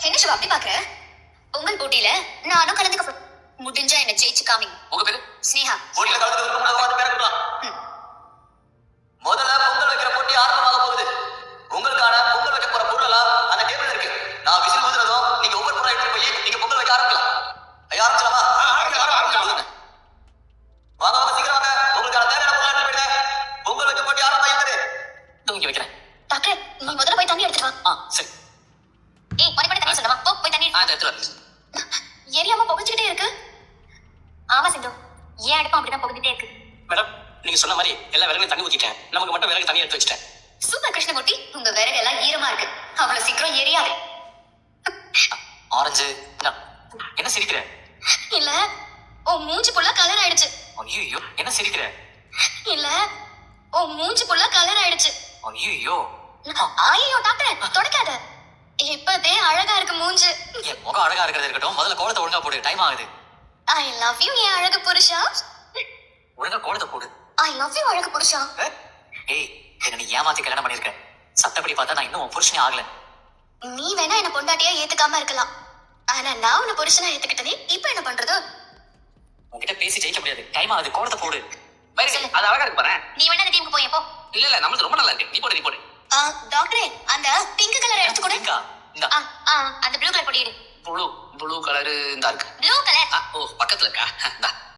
என்ன சிவா அப்படி பாக்குற? பொங்கல் போட்டியில நானும் கலந்துக்க முடிஞ்சா என்ன ஜெயிச்சு காமிங்க. உங்க பேரு? ஸ்னேகா. போட்டியில கலந்துக்க பேர கொடுக்கலாம். முதல்ல பொங்கல் வைக்கிற போட்டி ஆரம்பமாக போகுது. உங்களுக்கான பொங்கல் வைக்க போற பொருளெல்லாம் அந்த டேபிள்ல இருக்கு. நான் விசில் ஊதுறதும் நீங்க ஒவ்வொரு பொருளை எடுத்து போய் நீங்க பொங்கல் வைக்க ஆரம்பிக்கலாம். ஆரம்பிச்சலாமா? ஆரம்பிக்கலாம். வாங்க வாங்க சீக்கிரம் வாங்க. உங்களுக்கான தேவையான பொருளை எடுத்து போயிடுங்க. பொங்கல் வைக்க போட்டி ஆரம்பமாயிருக்கு. இங்க வைக்கிறேன். டாக்டர் நீ முதல்ல போய் தண்ணி எடுத்துட்டு வா. சரி. ஏய் மணி தண்ணி சொன்னமா போ போய் தண்ணி எடுத்து வரேன். எரியாம புகைஞ்சிட்டே இருக்கு. ஆமா சிந்து ஏன் அடுப்பு அப்படிதான் புகைஞ்சிட்டே இருக்கு? மேடம் நீங்க சொன்ன மாதிரி எல்லா விறகுலையும் தண்ணி ஊத்திட்டேன். நமக்கு மட்டும் விறகு தண்ணி எடுத்து வச்சிட்டேன். சூப்பர் கிருஷ்ணமூர்த்தி, உங்க விறகு எல்லாம் ஈரமா இருக்கு. அவ்வளவு சீக்கிரம் எரியாது. ஆரஞ்சு என்ன சிரிக்கிற? இல்ல உன் மூஞ்சி புள்ள கலர் ஆயிடுச்சு. ஐயோ என்ன சிரிக்கிற? இல்ல உன் மூஞ்சி புள்ள கலர் ஆயிடுச்சு. ஐயோ ஐயோ டாக்டர் தொடக்காத. இப்பதே அழகா இருக்கு மூஞ்சு. என் முகம் அழகா இருக்கிறது இருக்கட்டும், முதல்ல கோலத்தை ஒழுங்கா போடு. டைம் ஆகுது. ஐ லவ் யூ என் அழகு புருஷா. ஒழுங்கா கோலத்தை போடு. ஐ லவ் யூ அழகு புருஷா. ஏய் என்ன நீ ஏமாத்தி கல்யாணம் பண்ணிருக்க. சட்டப்படி பார்த்தா நான் இன்னும் உன் புருஷனே ஆகல. நீ வேணா என்ன பொண்டாட்டியா ஏத்துக்காம இருக்கலாம். ஆனா நான் உன்னை புருஷனா ஏத்துக்கிட்டனே. இப்ப என்ன பண்றது? உன்கிட்ட பேசி ஜெயிக்க முடியாது. டைம் ஆகுது. கோலத்தை போடு. அது அழகா இருக்கு பாரு. நீ வேணா அந்த டீமுக்கு போய் போ. இல்ல நம்மளுக்கு ரொம்ப நல்லா இருக்கு. நீ போடு நீ போடு. டாக்டரே அந்த பிங்க் கலர் எடுத்து கொடு. இந்த அந்த ப்ளூ கலர் போடு. ப்ளூ கலர் இந்த இருக்கு. ப்ளூ கலர் ஓ பக்கத்துல இருக்கா?